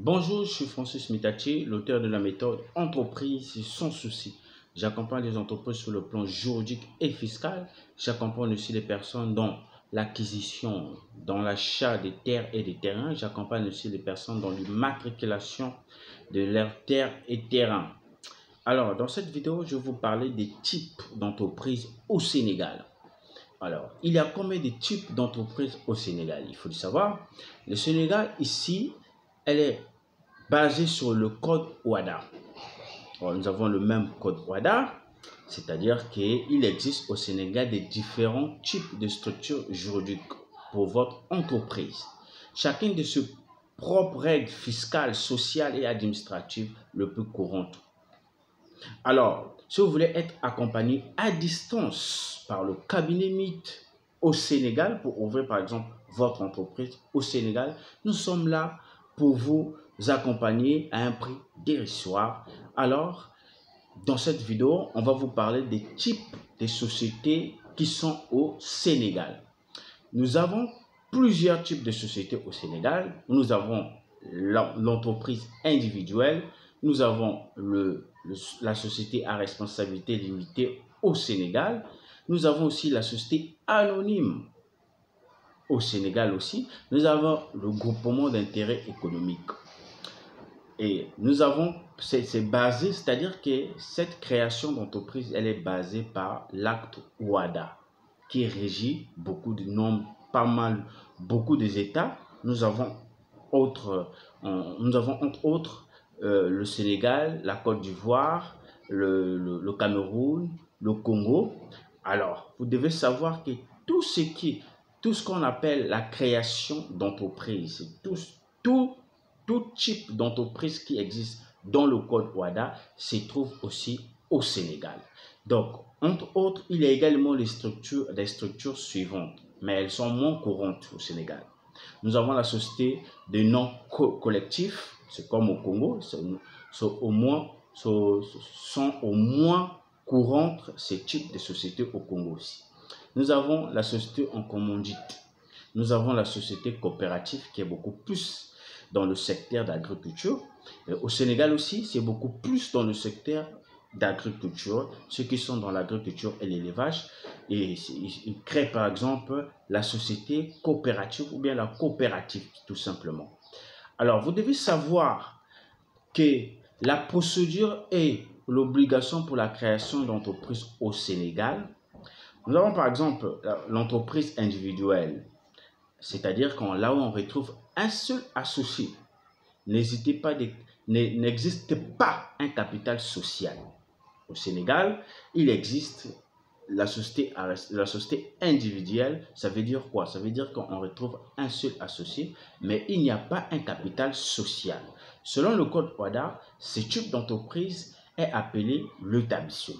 Bonjour, je suis Francis Mitachi, l'auteur de la méthode Entreprise sans souci. J'accompagne les entreprises sur le plan juridique et fiscal. J'accompagne aussi les personnes dans l'acquisition, dans l'achat des terres et des terrains. J'accompagne aussi les personnes dans l'immatriculation de leurs terres et terrains. Alors, dans cette vidéo, je vais vous parler des types d'entreprises au Sénégal. Alors, il y a combien de types d'entreprises au Sénégal? Il faut le savoir. Le Sénégal, ici, elle est basée sur le code OHADA. Alors, nous avons le même code OHADA, c'est-à-dire qu'il existe au Sénégal des différents types de structures juridiques pour votre entreprise. Chacune de ses propres règles fiscales, sociales et administratives le plus courantes. Alors, si vous voulez être accompagné à distance par le cabinet MIT au Sénégal pour ouvrir par exemple votre entreprise au Sénégal, nous sommes là pour vous accompagner à un prix dérisoire. Alors, dans cette vidéo, on va vous parler des types de sociétés qui sont au Sénégal. Nous avons plusieurs types de sociétés au Sénégal. Nous avons l'entreprise individuelle, nous avons la société à responsabilité limitée au Sénégal, nous avons aussi la société anonyme au Sénégal aussi, nous avons le groupement d'intérêt économique. Et nous avons, c'est basé, c'est-à-dire que cette création d'entreprise, elle est basée par l'acte OHADA, qui régit beaucoup de nombres, beaucoup des États. Nous avons entre autres le Sénégal, la Côte d'Ivoire, le Cameroun, le Congo. Alors, vous devez savoir que tout ce qu'on appelle la création d'entreprise, tout type d'entreprise qui existe dans le code OHADA se trouve aussi au Sénégal. Donc, entre autres, il y a également des structures suivantes, mais elles sont moins courantes au Sénégal. Nous avons la société de nom collectif, c'est comme au Congo, sont au moins courantes ces types de sociétés au Congo aussi. Nous avons la société en commandite. Nous avons la société coopérative qui est beaucoup plus dans le secteur d'agriculture. Au Sénégal aussi, c'est beaucoup plus dans le secteur d'agriculture, ceux qui sont dans l'agriculture et l'élevage. Et ils créent par exemple la société coopérative ou bien la coopérative tout simplement. Alors, vous devez savoir que la procédure et l'obligation pour la création d'entreprises au Sénégal, nous avons par exemple l'entreprise individuelle. C'est-à-dire là où on retrouve un seul associé, n'existe pas un capital social. Au Sénégal, il existe la société individuelle. Ça veut dire quoi? Ça veut dire qu'on retrouve un seul associé, mais il n'y a pas un capital social. Selon le code OHADA, ce type d'entreprise est appelé l'établissement.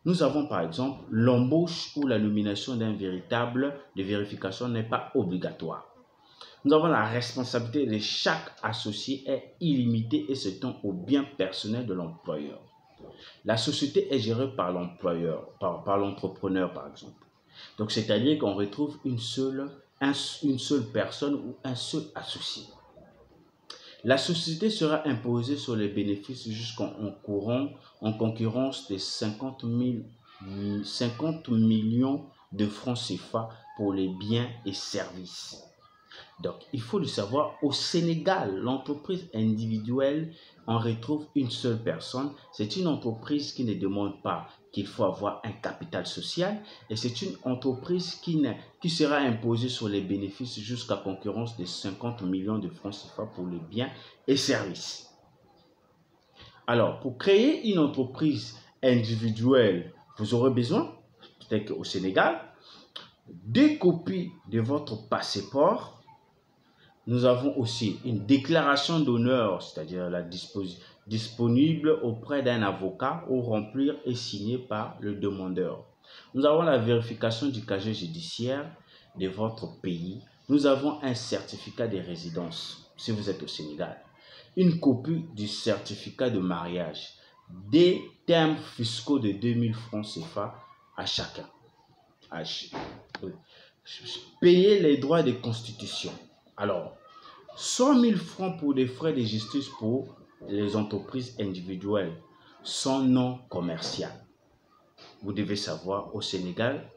Nous avons par exemple l'embauche ou la nomination d'un véritable de vérification n'est pas obligatoire. Nous avons la responsabilité de chaque associé est illimitée et se tend au bien personnel de l'employeur. La société est gérée par l'employeur, par l'entrepreneur par exemple. Donc c'est-à-dire qu'on retrouve une seule personne ou un seul associé. La société sera imposée sur les bénéfices jusqu'en concurrence de 50 millions de francs CFA pour les biens et services. Donc, il faut le savoir, au Sénégal, l'entreprise individuelle, on retrouve une seule personne. C'est une entreprise qui ne demande pas qu'il faut avoir un capital social et c'est une entreprise qui sera imposée sur les bénéfices jusqu'à concurrence de 50 millions de francs CFA pour les biens et services. Alors, pour créer une entreprise individuelle, vous aurez besoin, peut-être qu'au Sénégal, 2 copies de votre passeport. Nous avons aussi une déclaration d'honneur, c'est-à-dire disponible auprès d'un avocat ou remplir et signer par le demandeur. Nous avons la vérification du casier judiciaire de votre pays. Nous avons un certificat de résidence, si vous êtes au Sénégal. Une copie du certificat de mariage. Des termes fiscaux de 2000 francs CFA à chacun. Payer les droits de constitution. Alors, 100 000 francs pour des frais de justice pour les entreprises individuelles sans nom commercial. Vous devez savoir au Sénégal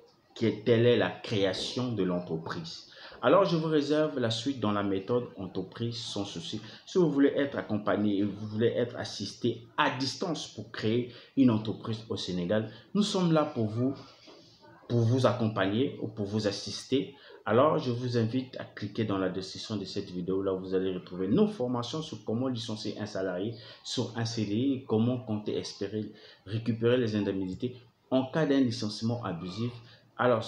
telle est la création de l'entreprise. Alors, je vous réserve la suite dans la méthode entreprise sans souci. Si vous voulez être accompagné et vous voulez être assisté à distance pour créer une entreprise au Sénégal, nous sommes là pour vous accompagner ou pour vous assister. Alors, je vous invite à cliquer dans la description de cette vidéo. Là, vous allez retrouver nos formations sur comment licencier un salarié sur un CDI, comment compter, espérer récupérer les indemnités en cas d'un licenciement abusif. Alors,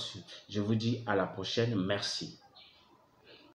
je vous dis à la prochaine. Merci.